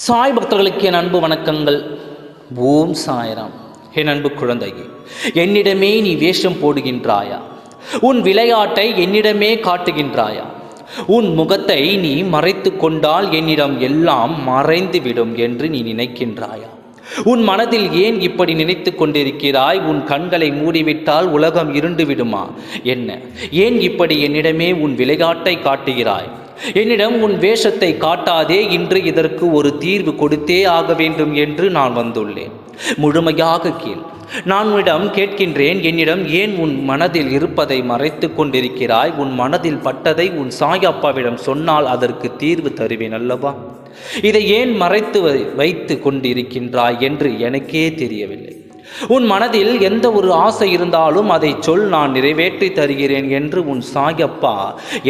சாய் பக்தர்களுக்கு என் அன்பு வணக்கங்கள். ஓம் சாய்ராம். என் அன்பு குழந்தையே, என்னிடமே நீ வேஷம் போடுகின்றாயா? உன் விளையாட்டை என்னிடமே காட்டுகின்றாயா? உன் முகத்தை நீ மறைத்து கொண்டால் என்னிடம் எல்லாம் மறைந்துவிடும் என்று நீ நினைக்கின்றாயா? உன் மனதில் ஏன் இப்படி நினைத்து கொண்டிருக்கிறாய்? உன் கண்களை மூடிவிட்டால் உலகம் இருண்டு விடுமா என்ன? ஏன் இப்படி என்னிடமே உன் விளையாட்டை காட்டுகிறாய்? என்னிடம் உன் வேஷத்தை காட்டாதே. இன்று இதற்கு ஒரு தீர்வு கொடுத்தே ஆக வேண்டும் என்று நான் வந்துள்ளேன். முழுமையாக கேள். நான் உன்னிடம் கேட்கின்றேன், என்னிடம் ஏன் உன் மனதில் இருப்பதை மறைத்து கொண்டிருக்கிறாய்? உன் மனதில் பட்டதை உன் சாயப்பாவிடம் சொன்னால் அதற்கு தீர்வு தருவேன் அல்லவா? இதை ஏன் மறைத்து வைத்து கொண்டிருக்கின்றாய் என்று எனக்கே தெரியவில்லை. உன் மனதில் எந்த ஒரு ஆசை இருந்தாலும் அதை சொல், நான் நிறைவேற்றி தருகிறேன் என்று உன் சாயப்பா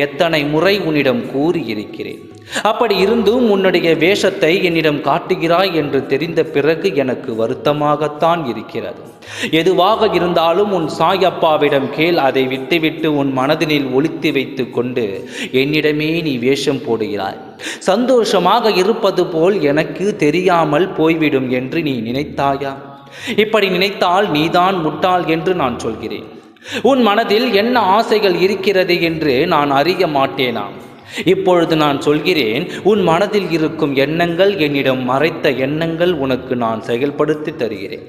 எத்தனை முறை உன்னிடம் கூறியிருக்கிறேன். அப்படி இருந்தும் உன்னுடைய வேஷத்தை என்னிடம் காட்டுகிறாய் என்று தெரிந்த பிறகு எனக்கு வருத்தமாகத்தான் இருக்கிறது. எதுவாக இருந்தாலும் உன் சாயப்பாவிடம் கேள். அதை விட்டுவிட்டு உன் மனதினில் ஒளித்து வைத்து கொண்டு என்னிடமே நீ வேஷம் போடுகிறாய். சந்தோஷமாக இருப்பது போல் எனக்கு தெரியாமல் போய்விடும் என்று நீ நினைத்தாயா? இப்படி நினைத்தால் நீதான் முட்டாள் என்று நான் சொல்கிறேன். உன் மனதில் என்ன ஆசைகள் இருக்கிறது என்று நான் அறிய மாட்டேனா? இப்பொழுது நான் சொல்கிறேன். உன் மனதில் இருக்கும் எண்ணங்கள், என்னிடம் மறைத்த எண்ணங்கள் உனக்கு நான் செயல்படுத்தி தருகிறேன்.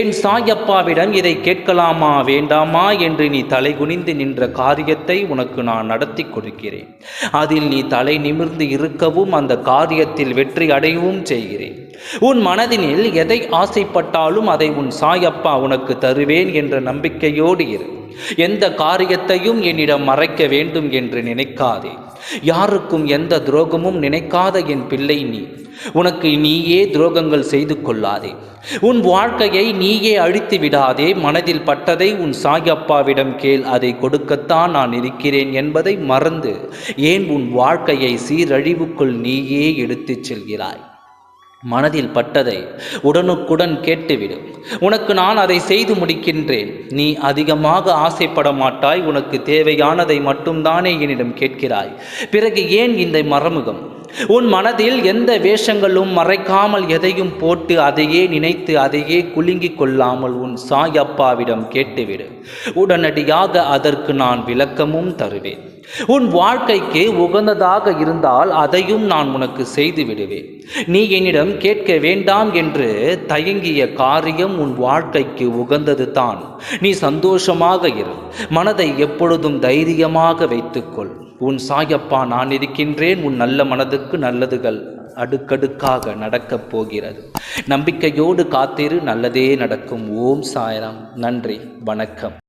என் சாயப்பாவிடம் இதை கேட்கலாமா வேண்டாமா என்று நீ தலை குனிந்து நின்ற காரியத்தை உனக்கு நான் நடத்தி கொடுக்கிறேன். அதில் நீ தலை நிமிர்ந்து இருக்கவும் அந்த காரியத்தில் வெற்றி அடையவும் செய்கிறேன். உன் மனதினில் எதை ஆசைப்பட்டாலும் அதை உன் சாயப்பா உனக்கு தருவேன் என்ற நம்பிக்கையோடு இரு. எந்த காரியத்தையும் என்னிடம் மறைக்க வேண்டும் என்று நினைக்காதே. யாருக்கும் எந்த துரோகமும் நினைக்காத என் பிள்ளை நீ. உனக்கு நீயே துரோகங்கள் செய்து கொள்ளாதே. உன் வாழ்க்கையை நீயே அழித்து விடாதே. மனதில் பட்டதை உன் சாயப்பாவிடம் கேள். அதை கொடுக்கத்தான் நான் இருக்கிறேன் என்பதை மறந்து ஏன் உன் வாழ்க்கையை சீரழிவுக்குள் நீயே எடுத்துச் செல்கிறாய்? மனதில் பட்டதை உடனுக்குடன் கேட்டுவிடு. உனக்கு நான் அதை செய்து முடிக்கின்றேன். நீ அதிகமாக ஆசைப்பட மாட்டாய். உனக்கு தேவையானதை மட்டும்தானே என்னிடம் கேட்கிறாய். பிறகு ஏன் இந்த மறைமுகம்? உன் மனதில் எந்த வேஷங்களும் மறைக்காமல் எதையும் போட்டு அதையே நினைத்து அதையே குலுங்கிக் கொள்ளாமல் உன் சாயப்பாவிடம் கேட்டுவிடு. உடனடியாக அதற்கு நான் விளக்கமும் தருவேன். உன் வாழ்க்கைக்கு உகந்ததாக இருந்தால் அதையும் நான் உனக்கு செய்து விடுவேன். நீ என்னிடம் கேட்க வேண்டாம் என்று தயங்கிய காரியம் உன் வாழ்க்கைக்கு உகந்தது தான். நீ சந்தோஷமாக இரு. மனதை எப்பொழுதும் தைரியமாக வைத்துக்கொள். உன் சாயப்பா நான் இருக்கின்றேன். உன் நல்ல மனதுக்கு நல்லதுகள் அடுக்கடுக்காக நடக்கப் போகிறது. நம்பிக்கையோடு காத்திரு, நல்லதே நடக்கும். ஓம் சாய்ராம். நன்றி, வணக்கம்.